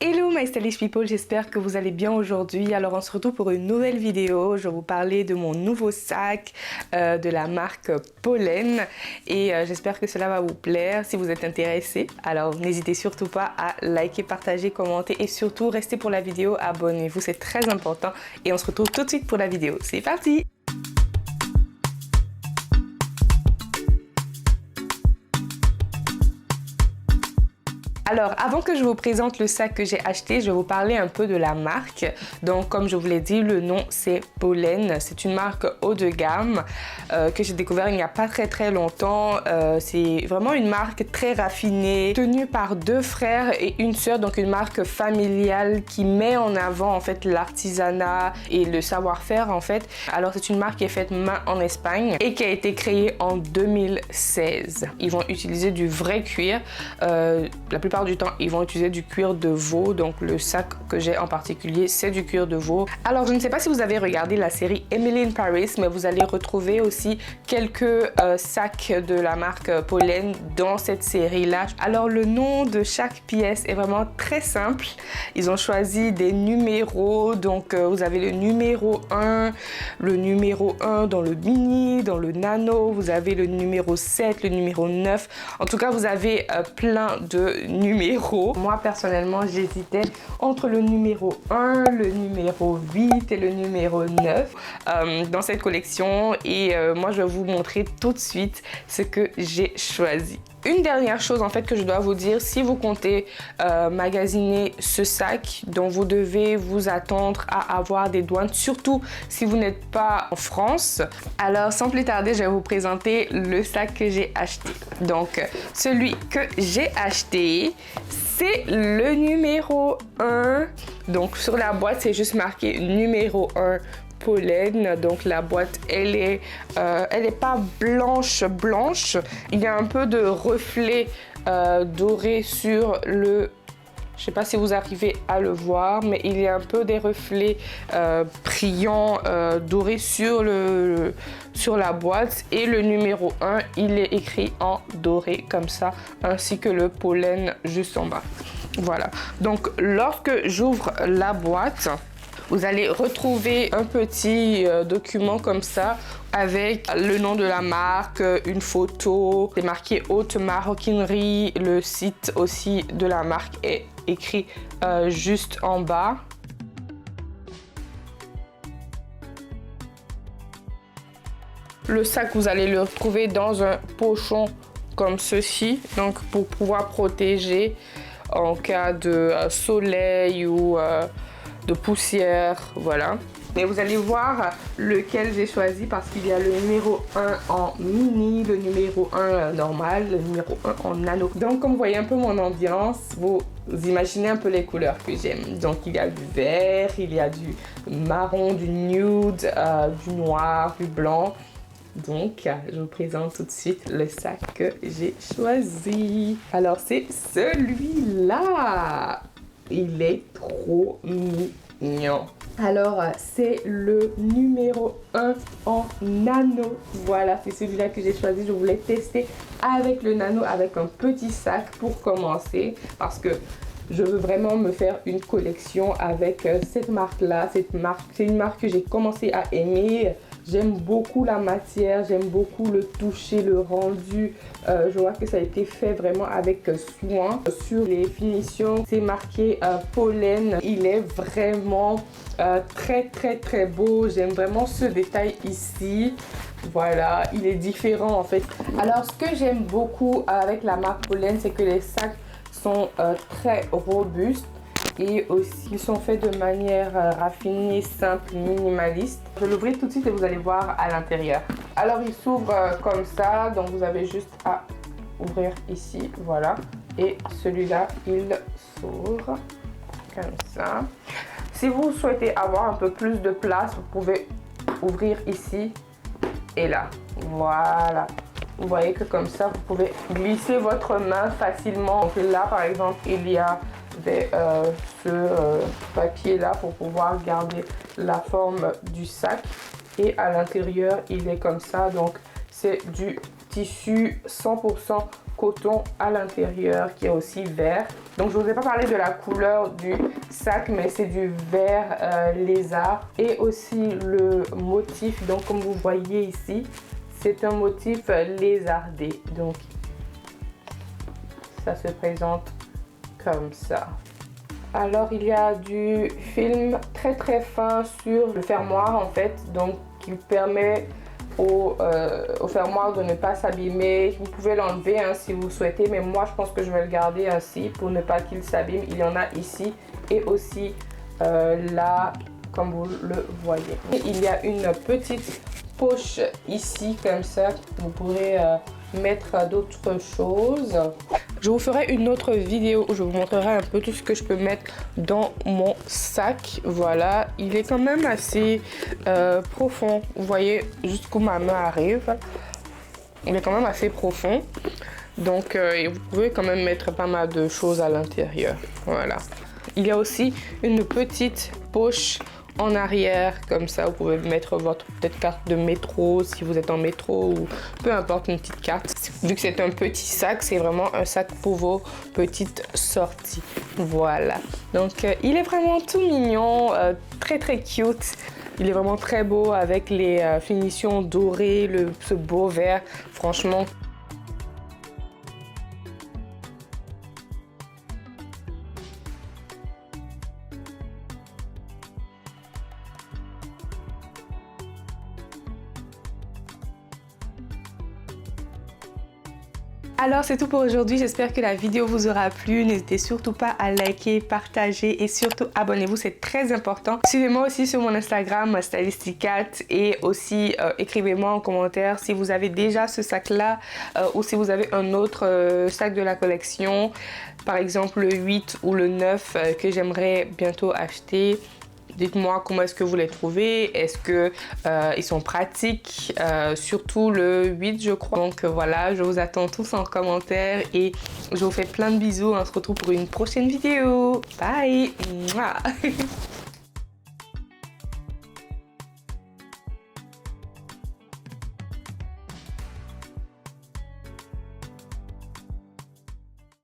Hello my stylish people, j'espère que vous allez bien aujourd'hui. Alors on se retrouve pour une nouvelle vidéo. Je vais vous parler de mon nouveau sac de la marque Pollen et j'espère que cela va vous plaire si vous êtes intéressé. Alors n'hésitez surtout pas à liker, partager, commenter et surtout restez pour la vidéo, abonnez-vous, c'est très important et on se retrouve tout de suite pour la vidéo. C'est parti! Alors, avant que je vous présente le sac que j'ai acheté, je vais vous parler un peu de la marque. Donc, comme je vous l'ai dit, le nom c'est Pollen. C'est une marque haut de gamme que j'ai découvert il n'y a pas très longtemps. C'est vraiment une marque très raffinée, tenue par deux frères et une sœur. Donc, une marque familiale qui met en avant en fait l'artisanat et le savoir-faire en fait. Alors, c'est une marque qui est faite main en Espagne et qui a été créée en 2016. Ils vont utiliser du vrai cuir. La plupart du temps, ils vont utiliser du cuir de veau. Donc, le sac que j'ai en particulier, c'est du cuir de veau. Alors, je ne sais pas si vous avez regardé la série Emily in Paris, mais vous allez retrouver aussi quelques sacs de la marque Pollen dans cette série-là. Alors, le nom de chaque pièce est vraiment très simple. Ils ont choisi des numéros. Donc, vous avez le numéro 1 dans le mini, dans le nano. Vous avez le numéro 7, le numéro 9. En tout cas, vous avez plein de numéros. Moi, personnellement, j'hésitais entre le numéro 1, le numéro 8 et le numéro 9 dans cette collection. Et moi, je vais vous montrer tout de suite ce que j'ai choisi. Une dernière chose en fait que je dois vous dire, si vous comptez magasiner ce sac, donc vous devez vous attendre à avoir des douanes, surtout si vous n'êtes pas en France. Alors sans plus tarder, je vais vous présenter le sac que j'ai acheté. Donc celui que j'ai acheté, c'est le numéro 1. Donc sur la boîte, c'est juste marqué numéro 1. Pollen. Donc la boîte elle est pas blanche, il y a un peu de reflet doré sur le, je sais pas si vous arrivez à le voir, mais il y a un peu des reflets brillants dorés sur la boîte. Et le numéro 1, il est écrit en doré comme ça, ainsi que le pollen juste en bas. Voilà. Donc lorsque j'ouvre la boîte, vous allez retrouver un petit document comme ça avec le nom de la marque, une photo, c'est marqué haute maroquinerie, le site aussi de la marque est écrit juste en bas. Le sac, vous allez le retrouver dans un pochon comme ceci, donc pour pouvoir protéger en cas de soleil ou de poussière, voilà. Mais vous allez voir lequel j'ai choisi parce qu'il y a le numéro 1 en mini, le numéro 1 normal, le numéro 1 en nano. Donc comme vous voyez un peu mon ambiance, vous imaginez un peu les couleurs que j'aime. Donc il y a du vert, il y a du marron, du nude, du noir, du blanc. Donc, je vous présente tout de suite le sac que j'ai choisi. Alors, c'est celui-là. Il est trop mignon. Alors, c'est le numéro 1 en nano. Voilà, c'est celui-là que j'ai choisi. Je voulais tester avec le nano, avec un petit sac pour commencer. Parce que je veux vraiment me faire une collection avec cette marque-là. C'est une marque que j'ai commencé à aimer. J'aime beaucoup la matière, j'aime beaucoup le toucher, le rendu. Je vois que ça a été fait vraiment avec soin. Sur les finitions, c'est marqué Pollen. Il est vraiment très beau. J'aime vraiment ce détail ici. Voilà, il est différent en fait. Alors, ce que j'aime beaucoup avec la marque Pollen, c'est que les sacs sont très robustes. Et aussi, ils sont faits de manière raffinée, simple, minimaliste. Je vais l'ouvrir tout de suite et vous allez voir à l'intérieur. Alors, il s'ouvre comme ça. Donc, vous avez juste à ouvrir ici. Voilà. Et celui-là, il s'ouvre comme ça. Si vous souhaitez avoir un peu plus de place, vous pouvez ouvrir ici et là. Voilà. Vous voyez que comme ça, vous pouvez glisser votre main facilement. Donc là, par exemple, il y a ce papier là pour pouvoir garder la forme du sac et à l'intérieur il est comme ça. Donc c'est du tissu 100% coton à l'intérieur qui est aussi vert. Donc je ne vous ai pas parlé de la couleur du sac, mais c'est du vert lézard. Et aussi le motif, donc comme vous voyez ici, c'est un motif lézardé. Donc ça se présente comme ça. Alors il y a du film très très fin sur le fermoir en fait, donc qui permet au fermoir de ne pas s'abîmer. Vous pouvez l'enlever hein, si vous souhaitez, mais moi je pense que je vais le garder ainsi pour ne pas qu'il s'abîme. Il y en a ici et aussi là comme vous le voyez. Et il y a une petite poche ici comme ça, vous pourrez mettre d'autres choses. Je vous ferai une autre vidéo où je vous montrerai un peu tout ce que je peux mettre dans mon sac. Voilà, il est quand même assez profond. Vous voyez jusqu'où ma main arrive. Il est quand même assez profond. Donc, vous pouvez quand même mettre pas mal de choses à l'intérieur. Voilà. Il y a aussi une petite poche en arrière, comme ça vous pouvez mettre votre peut-être carte de métro si vous êtes en métro ou peu importe, une petite carte. Vu que c'est un petit sac, c'est vraiment un sac pour vos petites sorties. Voilà, donc il est vraiment tout mignon, très très cute. Il est vraiment très beau avec les finitions dorées, ce beau vert, franchement. Alors c'est tout pour aujourd'hui, j'espère que la vidéo vous aura plu. N'hésitez surtout pas à liker, partager et surtout abonnez-vous, c'est très important. Suivez-moi aussi sur mon Instagram Stylisticat et aussi écrivez-moi en commentaire si vous avez déjà ce sac là ou si vous avez un autre sac de la collection, par exemple le 8 ou le 9 que j'aimerais bientôt acheter. Dites-moi comment est-ce que vous les trouvez, est-ce que ils sont pratiques, surtout le 8 je crois. Donc voilà, je vous attends tous en commentaire et je vous fais plein de bisous. On se retrouve pour une prochaine vidéo. Bye. Mouah.